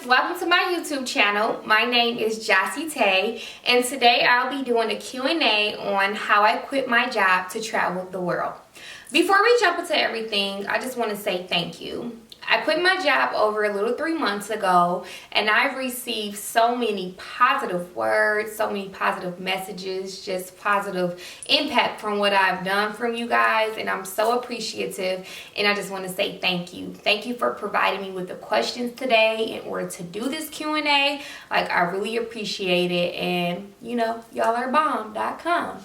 welcome to my YouTube channel. My name is Jocytay, and today I'll be doing a Q&A on how I quit my job to travel the world. Before we jump into everything, I just want to say thank you. I quit my job over a little 3 months ago, and I've received so many positive words, so many positive messages, just positive impact from what I've done from you guys, and I'm so appreciative, and I just want to say thank you. Thank you for providing me with the questions today in order to do this Q&A. Like, I really appreciate it, and you know, y'all are bomb.com.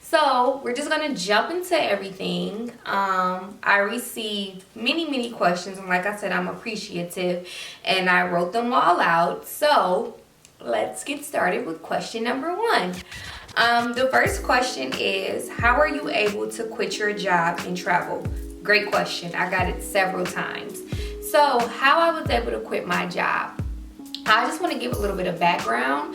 So we're just gonna jump into everything. I received many questions, and like I said, I'm appreciative, and I wrote them all out. So let's get started with question number 1. The first question is, how are you able to quit your job and travel? Great question. I got it several times. So how I was able to quit my job. I just want to give a little bit of background.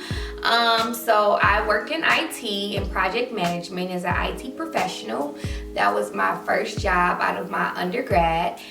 So I worked in IT and project management as an IT professional. That was my first job out of my undergrad.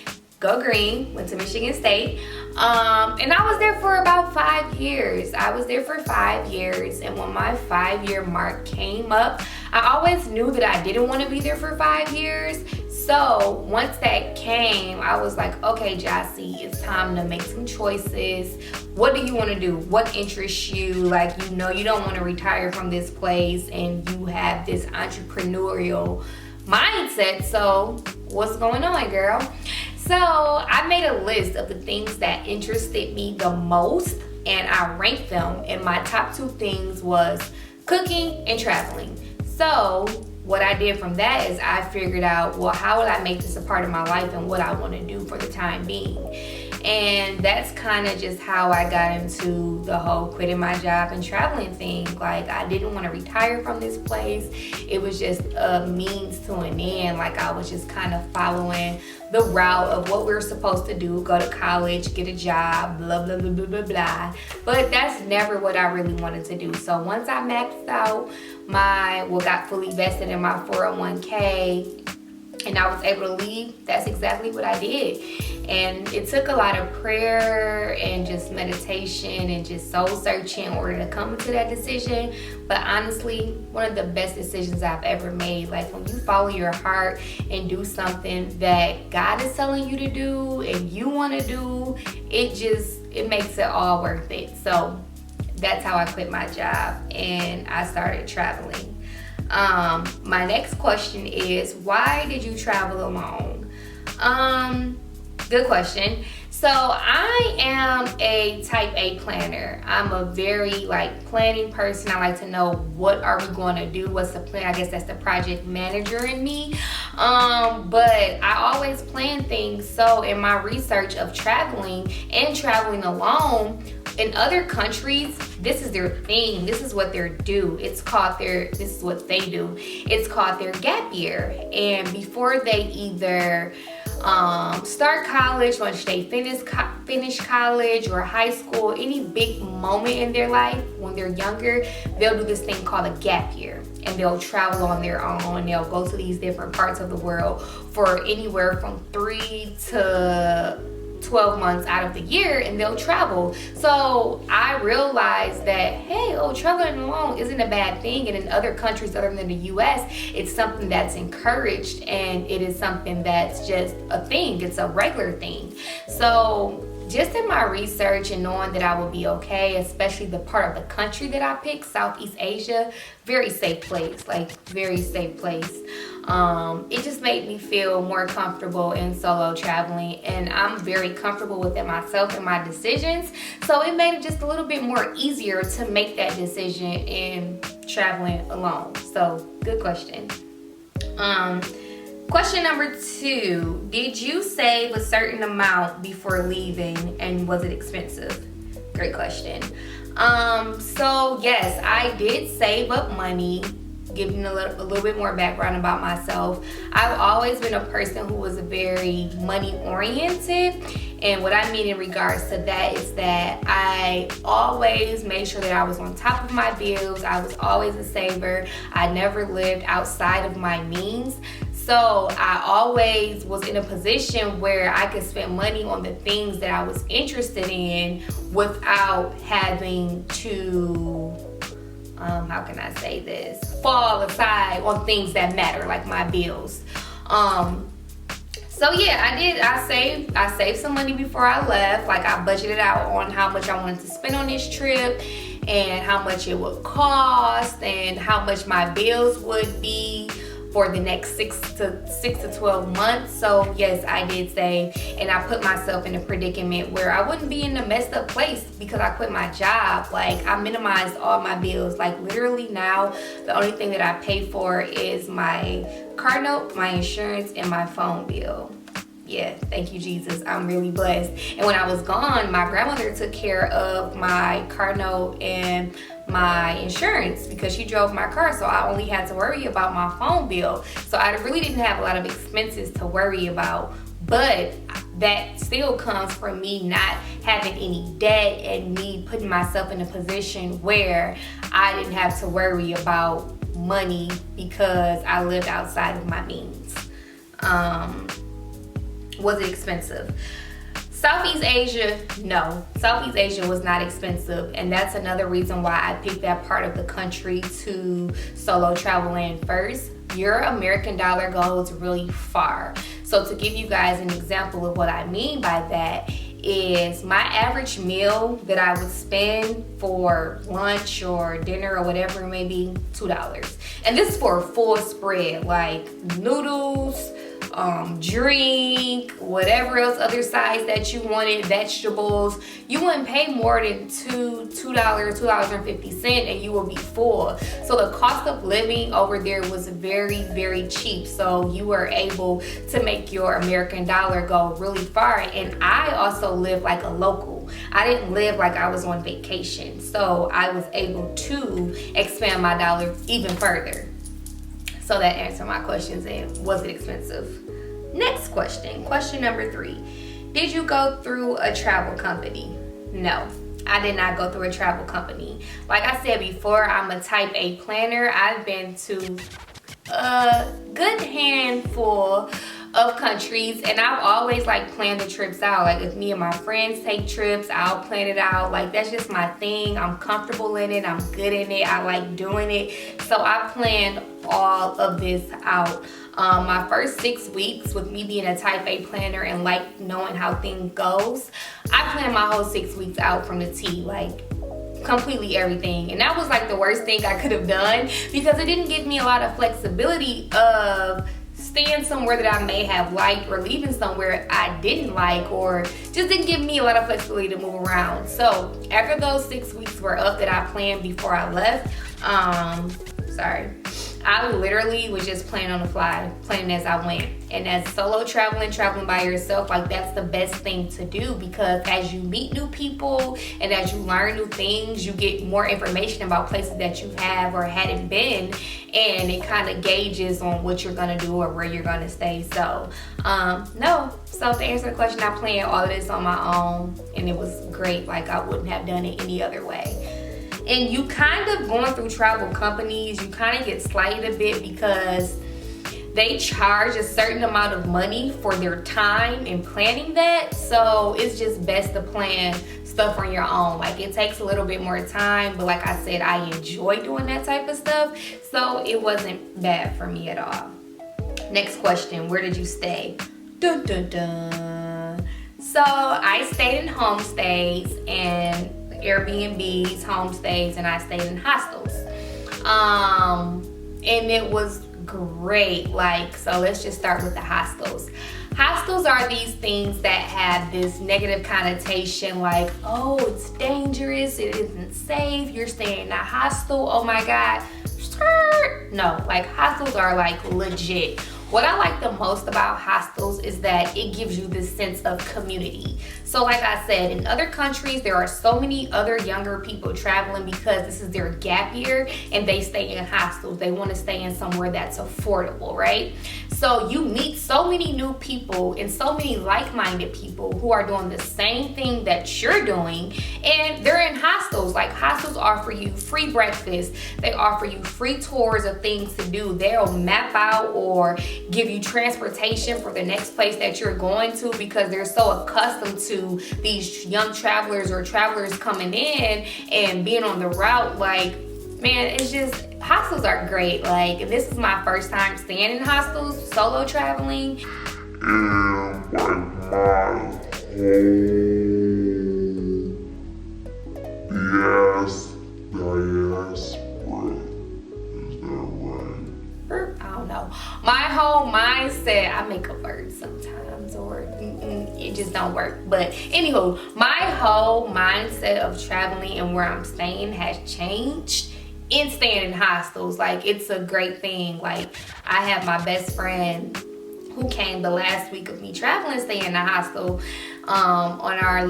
Go Green, went to Michigan State. And I was there for about 5 years. I was there for 5 years, and when my 5-year mark came up, I always knew that I didn't want to be there for 5 years. So once that came, I was like, okay, Jossie, it's time to make some choices. What do you want to do? What interests you? Like, you know, you don't want to retire from this place, and you have this entrepreneurial mindset. So what's going on, girl? So I made a list of the things that interested me the most, and I ranked them, and my top 2 things was cooking and traveling. So what I did from that is I figured out, well, how will I make this a part of my life and what I want to do for the time being. And that's kind of just how I got into the whole quitting my job and traveling thing. Like, I didn't want to retire from this place. It was just a means to an end. Like, I was just kind of following the route of what we were supposed to do, go to college, get a job, blah, blah, blah, blah, blah, blah. But that's never what I really wanted to do. So once I maxed out got fully vested in my 401k, and I was able to leave, that's exactly what I did. And it took a lot of prayer and just meditation and just soul searching in order to come to that decision. But honestly, one of the best decisions I've ever made. Like, when you follow your heart and do something that God is telling you to do and you want to do, it makes it all worth it. So that's how I quit my job and I started traveling. My next question is, why did you travel alone? Good question. So I am a type A planner. I'm a very planning person. I like to know, what are we going to do? What's the plan? I guess that's the project manager in me. But I always plan things. So in my research of traveling and traveling alone, in other countries, this is their thing. This is what they do. This is what they do. It's called their gap year. And before they either start college, once they finish college or high school, any big moment in their life when they're younger, they'll do this thing called a gap year, and they'll travel on their own, and they'll go to these different parts of the world for anywhere from 3 to 12 months out of the year, and they'll travel. So I realized that, hey, traveling alone isn't a bad thing, and in other countries other than the US, it's something that's encouraged, and it is something that's just a thing. It's a regular thing. So just in my research and knowing that I will be okay, especially the part of the country that I picked, Southeast Asia, very safe place, very safe place. It just made me feel more comfortable in solo traveling, and I'm very comfortable within myself and my decisions. So it made it just a little bit more easier to make that decision in traveling alone. So good question. Question number 2, did you save a certain amount before leaving, and was it expensive? Great question. So yes, I did save up money. Giving a little bit more background about myself, I've always been a person who was very money oriented, and what I mean in regards to that is that I always made sure that I was on top of my bills. I was always a saver. I never lived outside of my means. So I always was in a position where I could spend money on the things that I was interested in without having to, how can I say this, fall aside on things that matter, like my bills. So yeah, I saved some money before I left. Like, I budgeted out on how much I wanted to spend on this trip and how much it would cost and how much my bills would be for the next 6 to 12 months. So yes, I did save, and I put myself in a predicament where I wouldn't be in a messed up place because I quit my job. Like, I minimized all my bills. Like, literally now, the only thing that I pay for is my car note, my insurance, and my phone bill. Yeah, thank you, Jesus. I'm really blessed. And when I was gone, my grandmother took care of my car note and my insurance because she drove my car, so I only had to worry about my phone bill. So I really didn't have a lot of expenses to worry about, but that still comes from me not having any debt and me putting myself in a position where I didn't have to worry about money because I lived outside of my means. Was it expensive? Southeast Asia, no. Southeast Asia was not expensive, and that's another reason why I picked that part of the country to solo travel in first. Your American dollar goes really far. So to give you guys an example of what I mean by that is my average meal that I would spend for lunch or dinner or whatever it may be, $2. And this is for a full spread, like noodles, drink, whatever else other sides that you wanted, vegetables. You wouldn't pay more than $2.50, and you will be full. So the cost of living over there was very, very cheap. So you were able to make your American dollar go really far. And I also lived like a local. I didn't live like I was on vacation. So I was able to expand my dollar even further. So that answered my questions. And was it expensive? Next question, question number 3. Did you go through a travel company? No, I did not go through a travel company. Like I said before, I'm a type A planner. I've been to a good handful of countries, and I've always like planned the trips out. Like, if me and my friends take trips, I'll plan it out. Like, that's just my thing. I'm comfortable in it. I'm good in it. I like doing it. So I planned all of this out. My first 6 weeks with me being a type A planner and like knowing how things goes, I planned my whole 6 weeks out from the T, like completely everything. And that was like the worst thing I could have done because it didn't give me a lot of flexibility of staying somewhere that I may have liked or leaving somewhere I didn't like, or just didn't give me a lot of flexibility to move around. So after those 6 weeks were up that I planned before I left, I literally was just planning on the fly, planning as I went. And as solo traveling by yourself, like, that's the best thing to do, because as you meet new people and as you learn new things, you get more information about places that you have or hadn't been, and it kind of gauges on what you're gonna do or where you're gonna stay. So no. So to answer the question, I planned all of this on my own, and it was great. Like, I wouldn't have done it any other way. And you kind of, going through travel companies, you kind of get slighted a bit because they charge a certain amount of money for their time in planning that. So it's just best to plan stuff on your own. Like, it takes a little bit more time, but like I said, I enjoy doing that type of stuff. So it wasn't bad for me at all. Next question, where did you stay? Dun, dun, dun. So I stayed in homestays and Airbnbs, homestays, and I stayed in hostels. And it was great. Like, so let's just start with the hostels. Hostels are these things that have this negative connotation, like, oh, it's dangerous, it isn't safe, you're staying in a hostel, oh my God. No, like, hostels are like legit. What I like the most about hostels is that it gives you this sense of community. So like I said, in other countries, there are so many other younger people traveling because this is their gap year and they stay in hostels. They want to stay in somewhere that's affordable, right? So you meet so many new people and so many like-minded people who are doing the same thing that you're doing, and they're in hostels. Like, hostels offer you free breakfast, they offer you free tours of things to do, they'll map out or give you transportation for the next place that you're going to, because they're so accustomed to these young travelers or travelers coming in and being on the route. Like, man, it's just, hostels are great. Like, this is my first time staying in hostels, solo traveling. And like my home, yes, diaspora, is that right? I don't know. My whole mindset, I make up words sometimes, or it just don't work. But anywho, my whole mindset of traveling and where I'm staying has changed in staying in hostels. Like, it's a great thing. Like, I have my best friend who came the last week of me traveling, staying in the hostel on her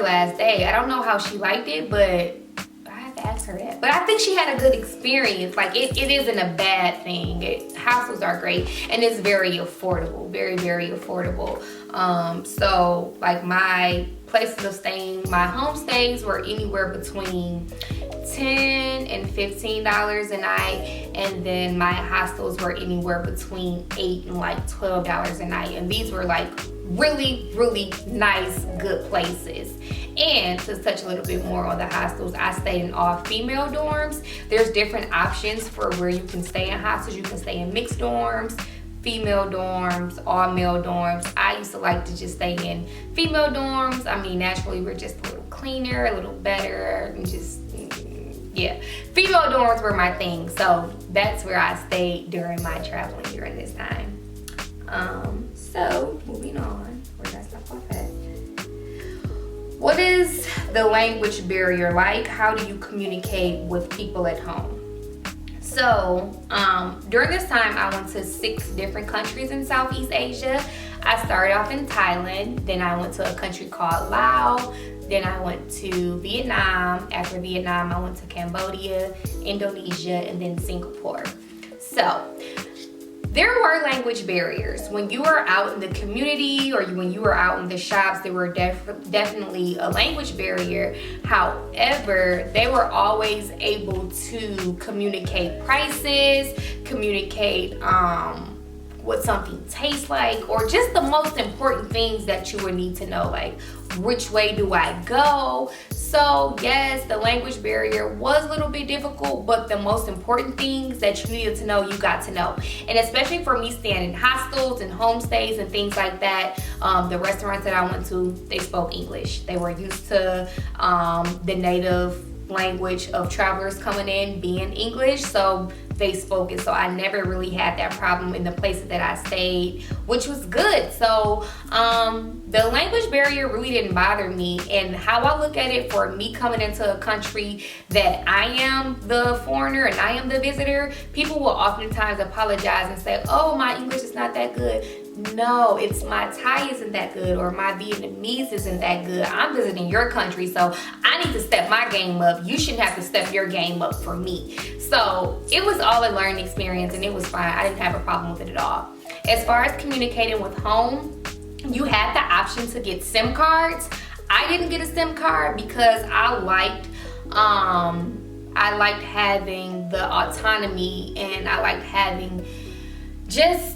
last day. I don't know how she liked it, but I have to ask her that. But I think she had a good experience. Like, it isn't a bad thing. Hostels are great, and it's very affordable, very, very affordable. So like, my places of staying, my homestays were anywhere between $10 and $15 a night, and then my hostels were anywhere between $8 and like $12 a night, and these were like really, really nice, good places. And to touch a little bit more on the hostels, I stayed in all female dorms. There's different options for where you can stay in hostels. You can stay in mixed dorms, female dorms, all male dorms. I used to like to just stay in female dorms. I mean, naturally, we're just a little cleaner, a little better, and just, yeah. Female dorms were my thing, so that's where I stayed during my traveling during this time. So moving on, where did I stop off at? What is the language barrier like? How do you communicate with people at home? So during this time, I went to 6 different countries in Southeast Asia. I started off in Thailand, then I went to a country called Laos, then I went to Vietnam. After Vietnam, I went to Cambodia, Indonesia, and then Singapore. So there were language barriers. When you were out in the community or when you were out in the shops, there were definitely a language barrier. However, they were always able to communicate prices, communicate what something tastes like, or just the most important things that you would need to know, like, which way do I go? So yes, the language barrier was a little bit difficult, but the most important things that you needed to know, you got to know. And especially for me staying in hostels and homestays and things like that, the restaurants that I went to, they spoke English. They were used to the native language of travelers coming in being English, so they spoke it. So I never really had that problem in the places that I stayed, which was good. So the language barrier really didn't bother me. And how I look at it, for me coming into a country that I am the foreigner and I am the visitor, people will oftentimes apologize and say, oh, my English is not that good. No, it's my Thai isn't that good, or my Vietnamese isn't that good. I'm visiting your country, so I need to step my game up. You shouldn't have to step your game up for me. So it was all a learning experience, and it was fine. I didn't have a problem with it at all. As far as communicating with home, you had the option to get SIM cards. I didn't get a SIM card because I liked having the autonomy, and I liked having just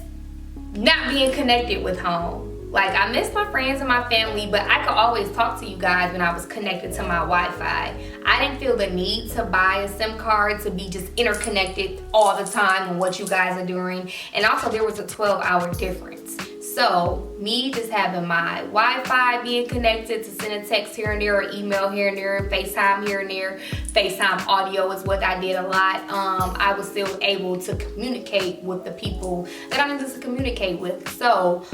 not being connected with home. Like, I miss my friends and my family, but I could always talk to you guys when I was connected to my Wi-Fi. I didn't feel the need to buy a SIM card to be just interconnected all the time on what you guys are doing. And also, there was a 12-hour difference. So me just having my Wi-Fi, being connected to send a text here and there, or email here and there, FaceTime here and there. FaceTime audio is what I did a lot. I was still able to communicate with the people that I needed to communicate with. So,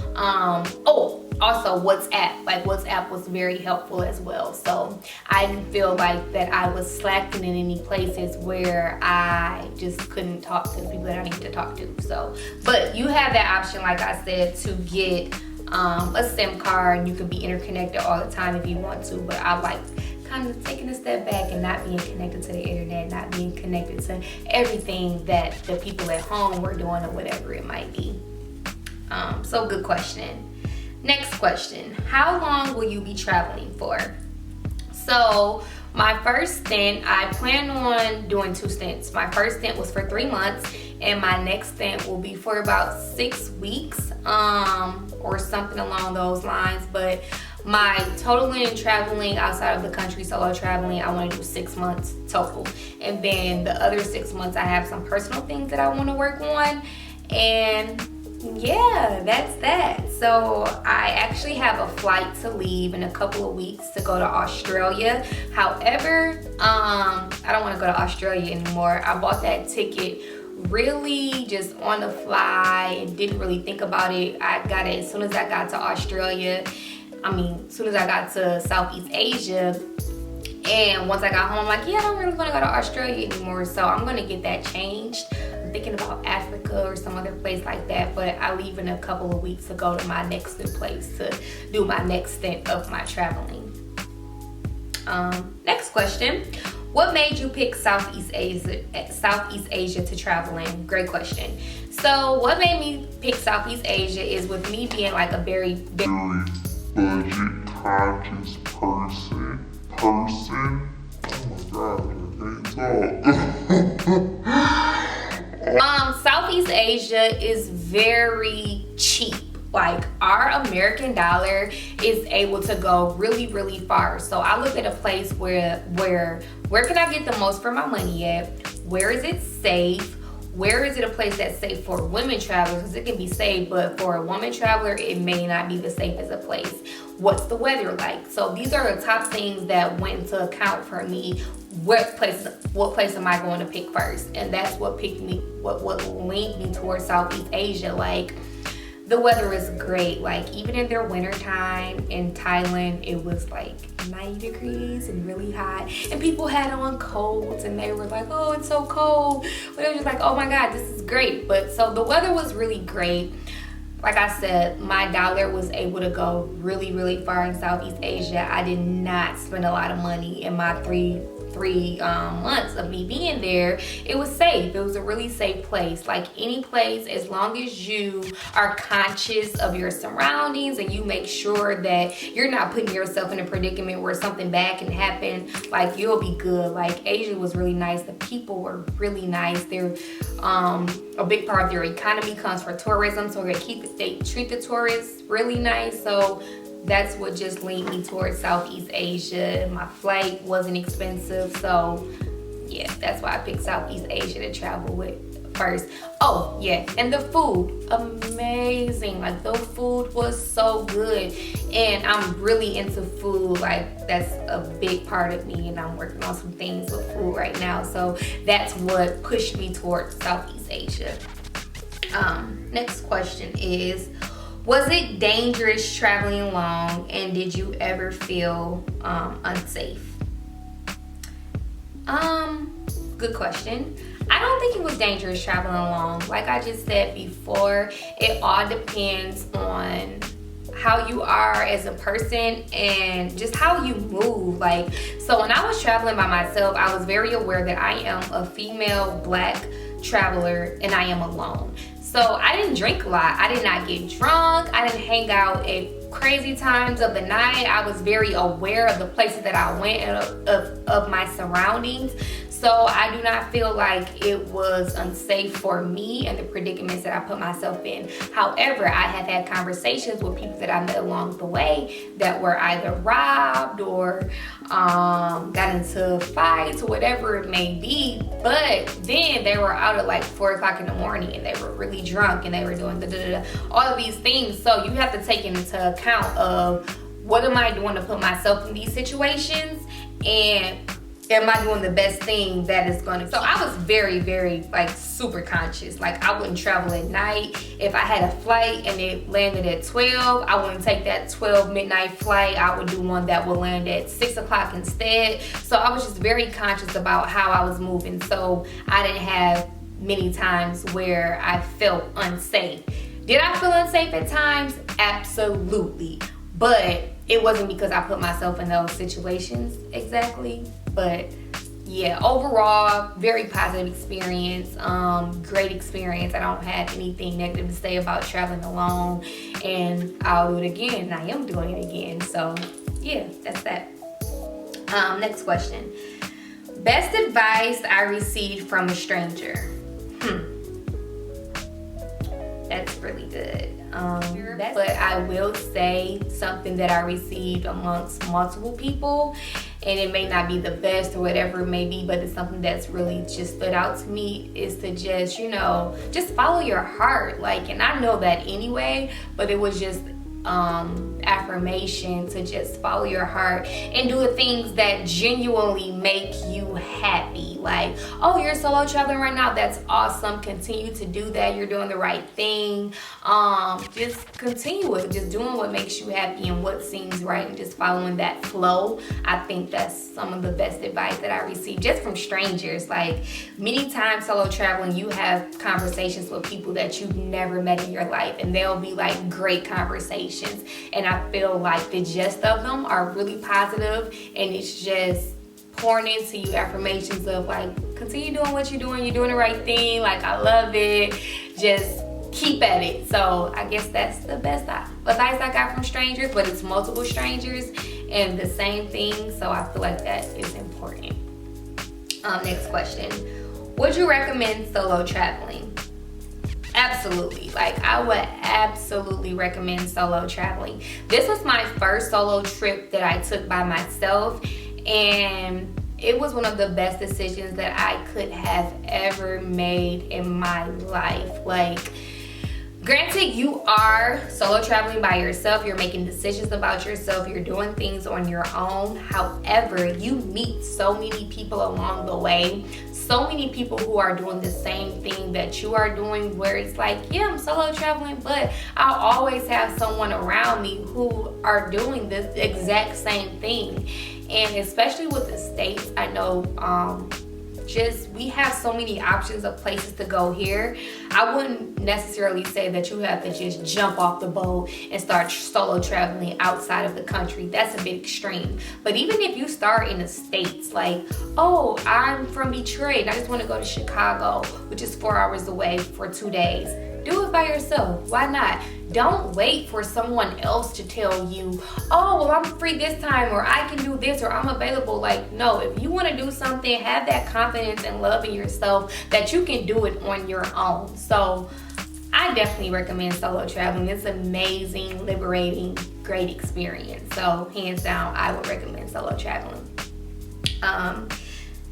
also WhatsApp. Like, WhatsApp was very helpful as well. So I didn't feel like that I was slacking in any places where I just couldn't talk to the people that I needed to talk to. So, but you have that option, like I said, to get a SIM card, and you can be interconnected all the time if you want to. But I like kind of taking a step back and not being connected to the internet, not being connected to everything that the people at home were doing, or whatever it might be. So good question. Next question, how long will you be traveling for? So my first stint, I plan on doing 2 stints. My first stint was for 3 months, and my next stint will be for about 6 weeks, or something along those lines. But my total in traveling outside of the country, solo traveling, I want to do 6 months total. And then the other 6 months, I have some personal things that I want to work on. And yeah, that's that. So I actually have a flight to leave in a couple of weeks to go to Australia. However, I don't want to go to Australia anymore. I bought that ticket really just on the fly and didn't really think about it. I got it as soon as I got to Australia. As soon as I got to Southeast Asia. And once I got home, I'm like, yeah, I don't really want to go to Australia anymore. So I'm going to get that changed. I'm thinking about Africa or some other place like that. But I leave in a couple of weeks to go to my next new place to do my next stint of my traveling. Next question. What made you pick Southeast Asia to travel in? Great question. So what made me pick Southeast Asia is with me being like a very budget conscious person. Oh my god, I can't talk. Southeast Asia is very cheap. Like our American dollar is able to go really, really far. So I look at a place where can I get the most for my money at? Where is it safe? Where is it a place that's safe for women travelers? Because it can be safe, but for a woman traveler, it may not be the safest of place. What's the weather like? So these are the top things that went into account for me. What place am I going to pick first? And that's what linked me towards Southeast Asia. Like the weather is great. Like even in their winter time in Thailand, it was like 90 degrees and really hot, and people had on coats and they were like, oh, it's so cold, but it was just like, oh my god, this is great. But so the weather was really great. Like I said, my dollar was able to go really, really far in Southeast Asia. I did not spend a lot of money in my three months of me being there. It was safe. It was a really safe place. Like any place, as long as you are conscious of your surroundings and you make sure that you're not putting yourself in a predicament where something bad can happen, like you'll be good. Like Asia was really nice. The people were really nice. They're a big part of their economy comes from tourism, so they treat the tourists really nice. So that's what just linked me towards Southeast Asia. My flight wasn't expensive, so yeah, that's why I picked Southeast Asia to travel with first. Oh yeah, and the food, amazing. Like the food was so good, and I'm really into food. Like that's a big part of me, and I'm working on some things with food right now. So that's what pushed me towards Southeast Asia. Next question is, was it dangerous traveling alone, and did you ever feel unsafe? Good question. I don't think it was dangerous traveling alone. Like I just said before, it all depends on how you are as a person and just how you move. Like, so when I was traveling by myself, I was very aware that I am a female Black traveler and I am alone. So I didn't drink a lot. I did not get drunk. I didn't hang out at crazy times of the night. I was very aware of the places that I went and of my surroundings. So I do not feel like it was unsafe for me and the predicaments that I put myself in. However, I have had conversations with people that I met along the way that were either robbed or got into fights or whatever it may be. But then they were out at like 4 o'clock in the morning and they were really drunk and they were doing all of these things. So you have to take into account of what am I doing to put myself in these situations, and am I doing the best thing that is gonna. So I was very, very like super conscious. Like I wouldn't travel at night. If I had a flight and it landed at 12, I wouldn't take that 12 midnight flight. I would do one that would land at 6 o'clock instead. So I was just very conscious about how I was moving. So I didn't have many times where I felt unsafe. Did I feel unsafe at times? Absolutely. But it wasn't because I put myself in those situations exactly. But yeah, overall, very positive experience, great experience. I don't have anything negative to say about traveling alone, and I'll do it again. I am doing it again. So yeah, that's that. Next question. Best advice I received from a stranger. That's really good. But I will say something that I received amongst multiple people, and it may not be the best or whatever it may be, but it's something that's really just stood out to me, is to just, just follow your heart. Like, and I know that anyway, but it was just affirmation to just follow your heart and do the things that genuinely make you happy. Like, oh, you're solo traveling right now, that's awesome, continue to do that, you're doing the right thing. Just continue with just doing what makes you happy and what seems right, and just following that flow. I think that's some of the best advice that I received just from strangers. Like, many times solo traveling, you have conversations with people that you've never met in your life, and they'll be like great conversations, and I feel like the gist of them are really positive, and it's just pouring into you affirmations of like, continue doing what you're doing the right thing, like, I love it, just keep at it. So I guess that's the best advice I got from strangers, but it's multiple strangers and the same thing, so I feel like that is important. Next question. Would you recommend solo traveling? Absolutely. Like, I would absolutely recommend solo traveling. This was my first solo trip that I took by myself, and it was one of the best decisions that I could have ever made in my life. Like, granted, you are solo traveling by yourself, you're making decisions about yourself, you're doing things on your own. However, you meet so many people along the way, so many people who are doing the same thing that you are doing, where it's like, yeah, I'm solo traveling, but I'll always have someone around me who are doing this exact same thing. And especially with the States, I know we have so many options of places to go here. I wouldn't necessarily say that you have to just jump off the boat and start solo traveling outside of the country. That's a bit extreme. But even if you start in the States, like, oh, I'm from Detroit and I just want to go to Chicago, which is 4 hours away, for 2 days. Do it by yourself. Why not? Don't wait for someone else to tell you, oh, well, I'm free this time, or I can do this, or I'm available. Like, no, if you want to do something, have that confidence and love in yourself that you can do it on your own. So I definitely recommend solo traveling. It's amazing, liberating, great experience. So hands down, I would recommend solo traveling.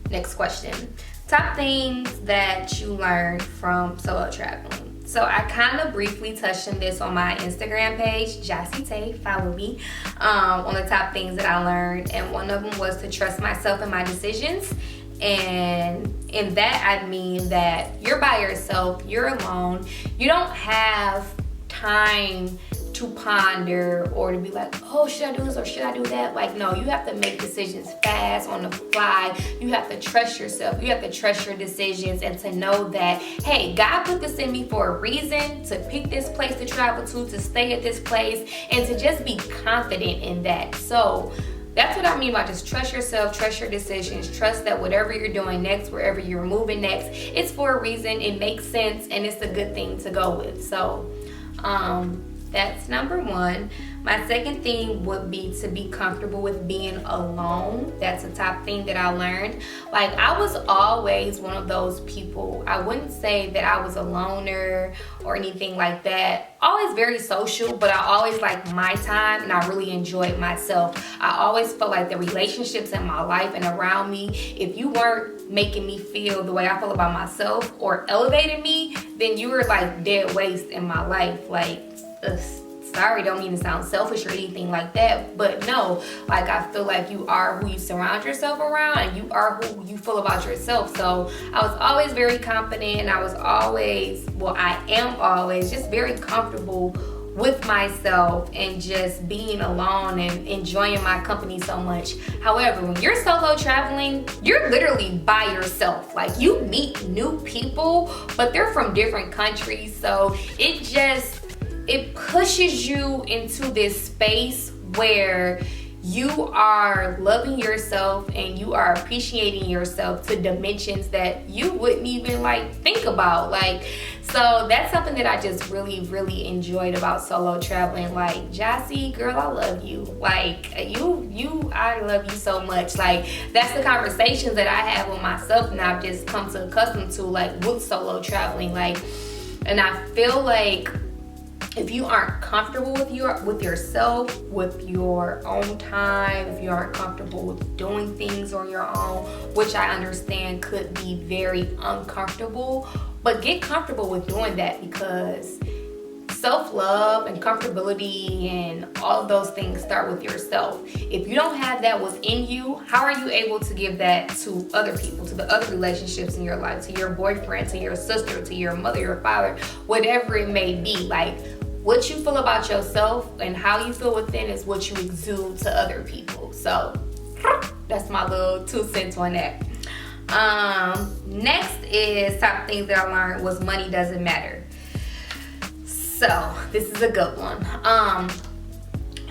Next question. Top things that you learned from solo traveling. So I kind of briefly touched on this on my Instagram page, Jocytay, follow me, on the top things that I learned. And one of them was to trust myself and my decisions. And in that, I mean that you're by yourself, you're alone. You don't have time to ponder or to be like, oh, should I do this or should I do that? Like, no, you have to make decisions fast, on the fly. You have to trust yourself. You have to trust your decisions, and to know that, hey, God put this in me for a reason, to pick this place to travel to stay at this place, and to just be confident in that. So that's what I mean by just trust yourself, trust your decisions, trust that whatever you're doing next, wherever you're moving next, it's for a reason, it makes sense, and it's a good thing to go with. So that's number one. My second thing would be to be comfortable with being alone. That's a top thing that I learned. Like, I was always one of those people. I wouldn't say that I was a loner or anything like that. Always very social, but I always liked my time and I really enjoyed myself. I always felt like the relationships in my life and around me, if you weren't making me feel the way I feel about myself or elevating me, then you were like dead waste in my life. Like, sorry, don't mean to sound selfish or anything like that, but no, like, I feel like you are who you surround yourself around, and you are who you feel about yourself. So I was always very confident, and I am always just very comfortable with myself and just being alone and enjoying my company so much. However, when you're solo traveling, you're literally by yourself. Like, you meet new people, but they're from different countries, so it pushes you into this space where you are loving yourself and you are appreciating yourself to dimensions that you wouldn't even like think about. Like, so that's something that I just really enjoyed about solo traveling. Like, Jocy, girl, I love you. Like, I love you so much. Like, that's the conversations that I have with myself, and I've just come to accustomed to, like, with solo traveling. Like, and I feel like if you aren't comfortable with yourself, with your own time, if you aren't comfortable with doing things on your own, which I understand could be very uncomfortable, but get comfortable with doing that, because self-love and comfortability and all of those things start with yourself. If you don't have that within you, how are you able to give that to other people, to the other relationships in your life, to your boyfriend, to your sister, to your mother, your father, whatever it may be? Like, what you feel about yourself and how you feel within is what you exude to other people. So that's my little 2 cents on that. Next is top things that I learned was money doesn't matter. So this is a good one.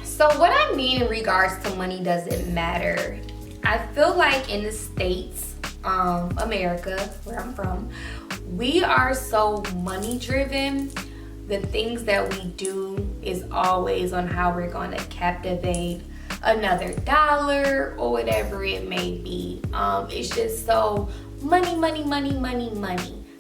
So what I mean in regards to money doesn't matter, I feel like in the States, America, where I'm from, we are so money driven. The things that we do is always on how we're going to captivate another dollar or whatever it may be. It's just so money.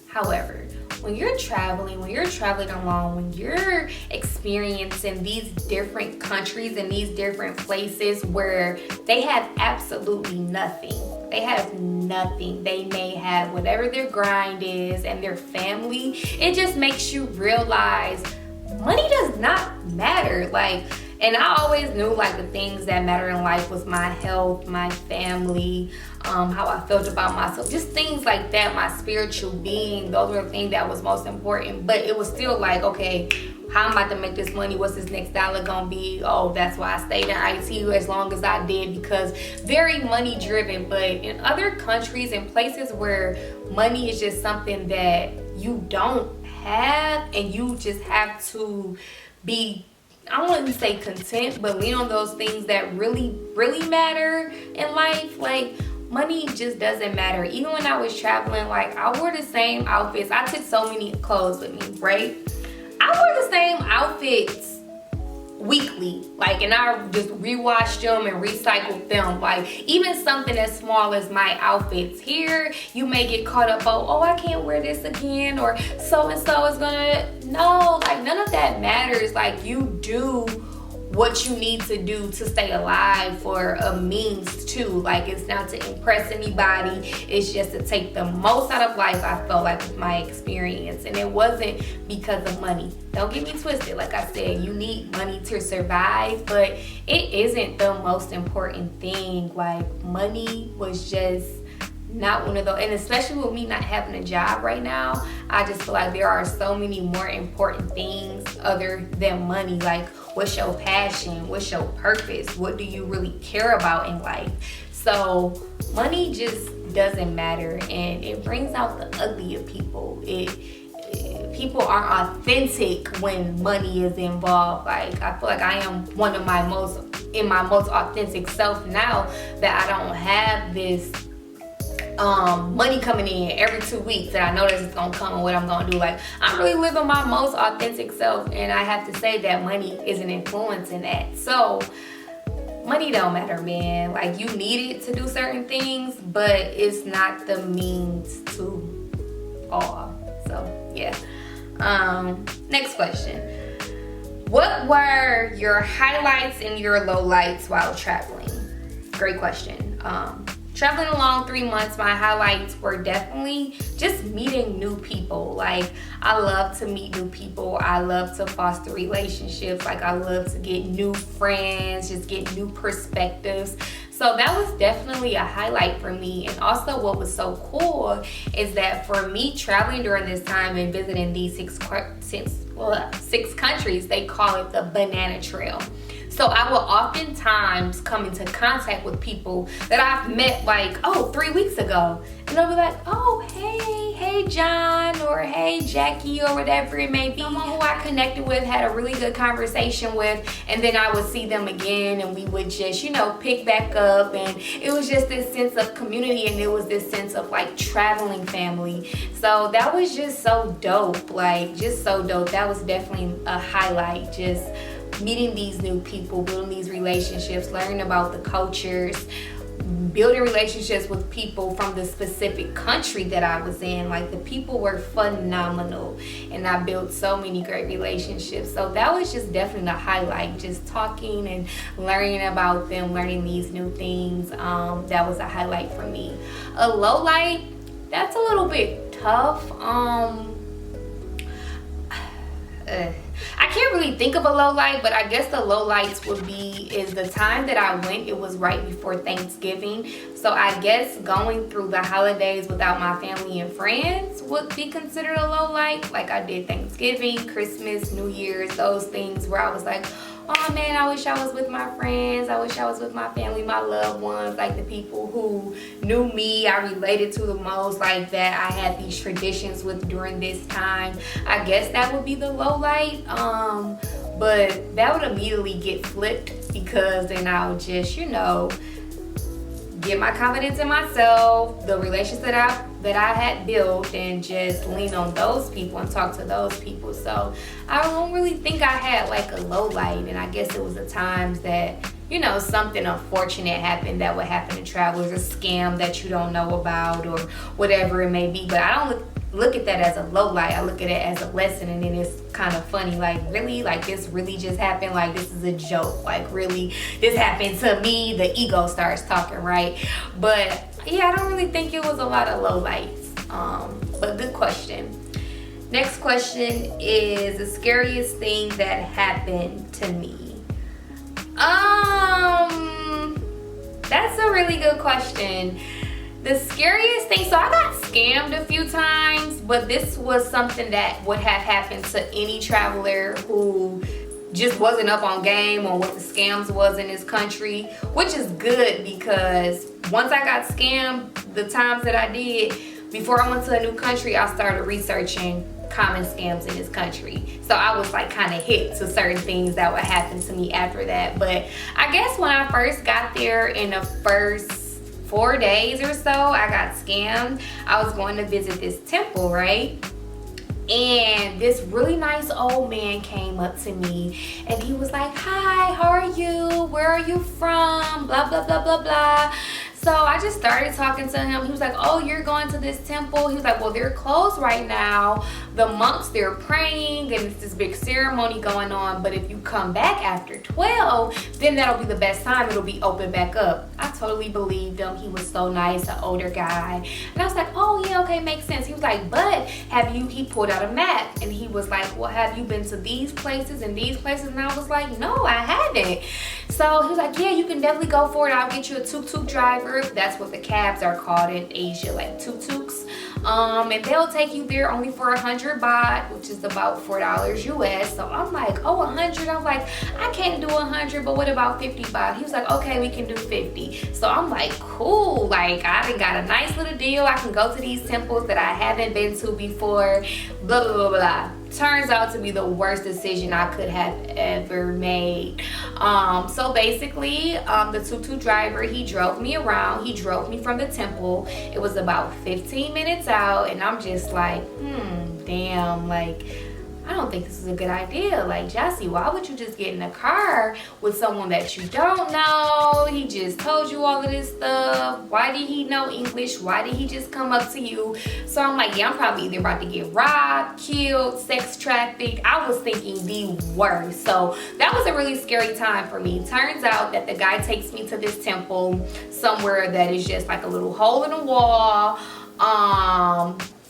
However, when you're traveling alone, when you're experiencing these different countries and these different places where they have absolutely nothing. They have nothing. They may have whatever their grind is and their family. It just makes you realize money does not matter. Like, and I always knew like the things that matter in life was my health, my family, how I felt about myself, just things like that, my spiritual being. Those were the things that was most important. But it was still like, okay, how am I about to make this money? What's this next dollar gonna be? Oh, that's why I stayed in IT as long as I did, because very money driven. But in other countries and places where money is just something that you don't have and you just have to be, I wouldn't say content, but lean on those things that really matter in life. Like, money just doesn't matter. Even when I was traveling, like, I wore the same outfits. I took so many clothes with me, right? I wore the same outfits weekly, like, and I just rewashed them and recycled them. Like, even something as small as my outfits here, you may get caught up on, oh, I can't wear this again, or so and so is gonna, no, like, none of that matters. Like, you do what you need to do to stay alive for a means too. Like, it's not to impress anybody, it's just to take the most out of life. I felt like with my experience, and it wasn't because of money. Don't get me twisted. Like I said, you need money to survive, but it isn't the most important thing. Like, money was just not one of those, and especially with me not having a job right now, I just feel like there are so many more important things other than money. Like, what's your passion? What's your purpose? What do you really care about in life? So money just doesn't matter, and it brings out the ugly of people. People aren't authentic when money is involved. Like, I feel like I am one of my most authentic self now that I don't have this money coming in every 2 weeks that I know that it's gonna come and what I'm gonna do. Like, I'm really living my most authentic self, and I have to say that money is an influence in that. So money don't matter, man. Like, you need it to do certain things, but it's not the means to all. So yeah. Next question. What were your highlights and your lowlights while traveling? Great question. Traveling along 3 months, my highlights were definitely just meeting new people. Like, I love to meet new people. I love to foster relationships. Like, I love to get new friends, just get new perspectives. So that was definitely a highlight for me. And also what was so cool is that for me traveling during this time and visiting these six countries, they call it the banana trail. So I will oftentimes come into contact with people that I've met like, 3 weeks ago. And they'll be like, oh, hey John, or hey Jackie, or whatever it may be. Someone who I connected with, had a really good conversation with, and then I would see them again and we would just, pick back up. And it was just this sense of community, and it was this sense of like traveling family. So that was just so dope, just so dope. That was definitely a highlight, just meeting these new people, building these relationships, learning about the cultures, building relationships with people from the specific country that I was in. Like, the people were phenomenal, and I built so many great relationships. So that was just definitely the highlight, just talking and learning about them, learning these new things. That was a highlight for me. A low light, that's a little bit tough. I can't really think of a low light, but I guess the low lights is the time that I went, it was right before Thanksgiving. So I guess going through the holidays without my family and friends would be considered a low light. Like, I did Thanksgiving, Christmas, New Year's, those things where I was like, oh man, I wish I was with my friends. I wish I was with my family, my loved ones, like the people who knew me, I related to the most, like that I had these traditions with during this time. I guess that would be the low light. But that would immediately get flipped, because then I would just, get my confidence in myself, the relationships that I had built, and just lean on those people and talk to those people. So I don't really think I had like a low light, and I guess it was the times that something unfortunate happened that would happen to travelers, a scam that you don't know about or whatever it may be. But I don't look at that as a low light. I look at it as a lesson, and then it's kind of funny, like, really, like, this really just happened, like, this is a joke, like, really, this happened to me. The ego starts talking, right? But yeah, I don't really think it was a lot of low lights. But good question. Next question is the scariest thing that happened to me. That's a really good question. The scariest thing, so I got scammed a few times, but this was something that would have happened to any traveler who just wasn't up on game on what the scams was in this country, which is good, because once I got scammed, the times that I did, before I went to a new country, I started researching common scams in this country. So I was like kind of hit to certain things that would happen to me after that. But I guess when I first got there, in the first 4 days or so, I got scammed. I was going to visit this temple, right? And this really nice old man came up to me, and he was like, hi, how are you? Where are you from? Blah, blah, blah, blah, blah. So I just started talking to him. He was like, oh, you're going to this temple? He was like, well, they're closed right now. The monks, they're praying, and it's this big ceremony going on. But if you come back after 12, then that'll be the best time. It'll be open back up. I totally believed him. He was so nice, an older guy. And I was like, oh, yeah, okay, makes sense. He was like, but he pulled out a map, and he was like, well, have you been to these places and these places? And I was like, no, I haven't. So he was like, yeah, you can definitely go for it. I'll get you a tuk-tuk driver. That's what the cabs are called in Asia, like tuk-tuks. And they'll take you there only for 100 baht, which is about $4 US. So I'm like, oh, 100. I'm like, I can't do 100, but what about 50 baht? He was like, okay, we can do 50. So I'm like, cool. Like, I done got a nice little deal. I can go to these temples that I haven't been to before. Blah, blah, blah, blah. Turns out to be the worst decision I could have ever made. So basically, the tuk-tuk driver, he drove me around. He drove me from the temple. It was about 15 minutes out, and I'm just like, damn, like, I don't think this is a good idea. Like, Jocy, why would you just get in a car with someone that you don't know? He just told you all of this stuff. Why did he know English? Why did he just come up to you? So I'm like, yeah, I'm probably either about to get robbed, killed, sex trafficked. I was thinking the worst. So that was a really scary time for me. Turns out that the guy takes me to this temple somewhere that is just like a little hole in the wall.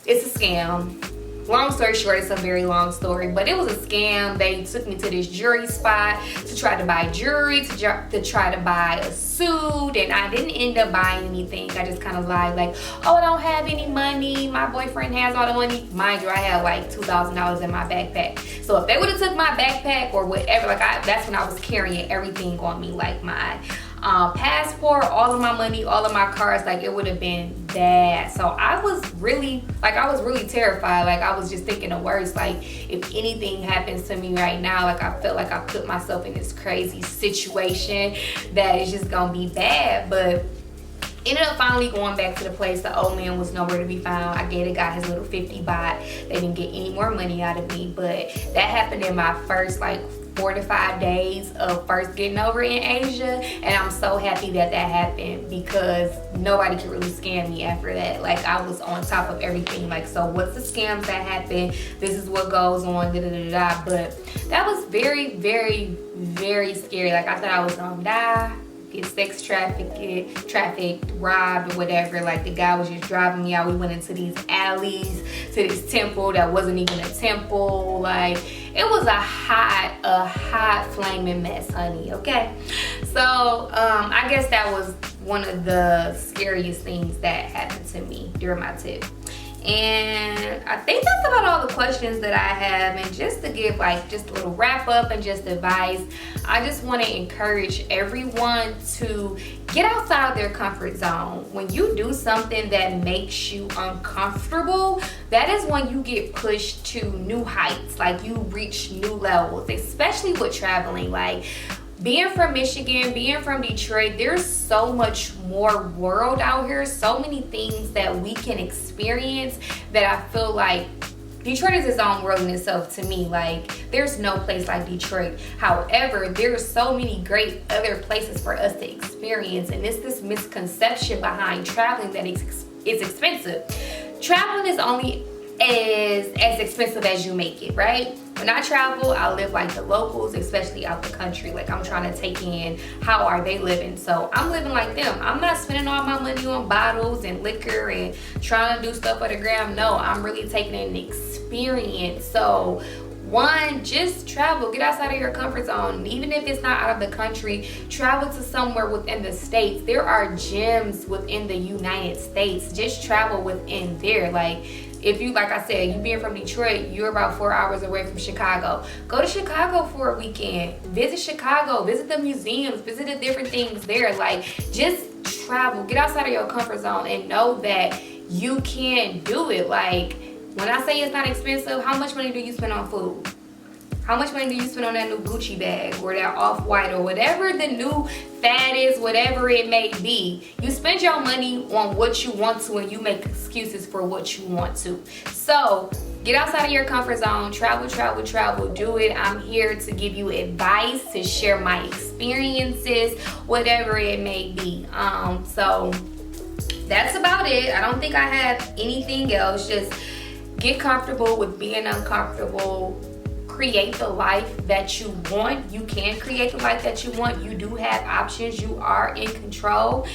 It's a scam. long story short, it's a very long story, but it was a scam. They took me to this jewelry spot to try to buy jewelry, to try to buy a suit, and I didn't end up buying anything. I just kind of lied like, oh, I don't have any money. My boyfriend has all the money. Mind you, I had like $2,000 in my backpack. So if they would have took my backpack or whatever, like that's when I was carrying everything on me, like my passport, all of my money, all of my cards, like it would have been bad. So I was really terrified. Like I was just thinking the worst, like if anything happens to me right now, like I felt like I put myself in this crazy situation that is just gonna be bad. But ended up finally going back to the place. The old man was nowhere to be found. I gave the guy his little 50 baht. They didn't get any more money out of me, but that happened in my first like 4 to 5 days of first getting over in Asia, and I'm so happy that that happened because nobody could really scam me after that. Like I was on top of everything. Like, so what's the scams that happen? This is what goes on. Da, da, da, da. But that was very, very, very scary. Like I thought I was gonna die, get sex trafficked, robbed, or whatever. Like the guy was just driving me out. We went into these alleys to this temple that wasn't even a temple. Like it was a hot flaming mess, honey. Okay, so I guess that was one of the scariest things that happened to me during my trip. And I think that's about all the questions that I have. And just to give like just a little wrap up and just advice, I just want to encourage everyone to get outside of their comfort zone. When you do something that makes you uncomfortable, that is when you get pushed to new heights. Like you reach new levels, especially with traveling. Like being from Michigan, being from Detroit, there's so much more world out here, so many things that we can experience that I feel like Detroit is its own world in itself to me. Like there's no place like Detroit. However, there's so many great other places for us to experience, and it's this misconception behind traveling that it's expensive. Traveling is only as expensive as you make it, right? When I travel, I live like the locals, especially out the country. Like I'm trying to take in how are they living. So I'm living like them. I'm not spending all my money on bottles and liquor and trying to do stuff for the gram. No, I'm really taking in the experience. So one, just travel, get outside of your comfort zone. Even if it's not out of the country, travel to somewhere within the states. There are gyms within the United States. Just travel within there. Like if you, like I said, you being from Detroit, you're about 4 hours away from Chicago. Go to Chicago for a weekend. Visit Chicago, visit the museums, visit the different things there. Like just travel, get outside of your comfort zone and know that you can do it. Like when I say it's not expensive, how much money do you spend on food? How much money do you spend on that new Gucci bag or that Off-White or whatever the new fad is, whatever it may be? You spend your money on what you want to and you make excuses for what you want to. So get outside of your comfort zone, travel, travel, travel, do it. I'm here to give you advice, to share my experiences, whatever it may be. So that's about it. I don't think I have anything else. Just get comfortable with being uncomfortable. Create the life that you want. You can create the life that you want. You do have options. You are in control.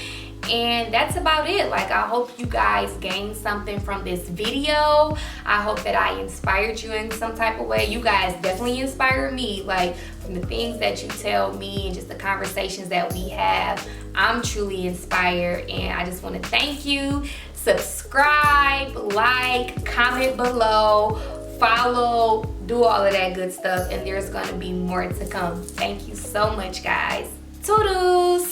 And that's about it. Like I hope you guys gained something from this video. I hope that I inspired you in some type of way. You guys definitely inspire me. Like from the things that you tell me and just the conversations that we have, I'm truly inspired. And I just want to thank you. Subscribe, like, comment below, follow, do all of that good stuff, and there's gonna be more to come. Thank you so much, guys. Toodles!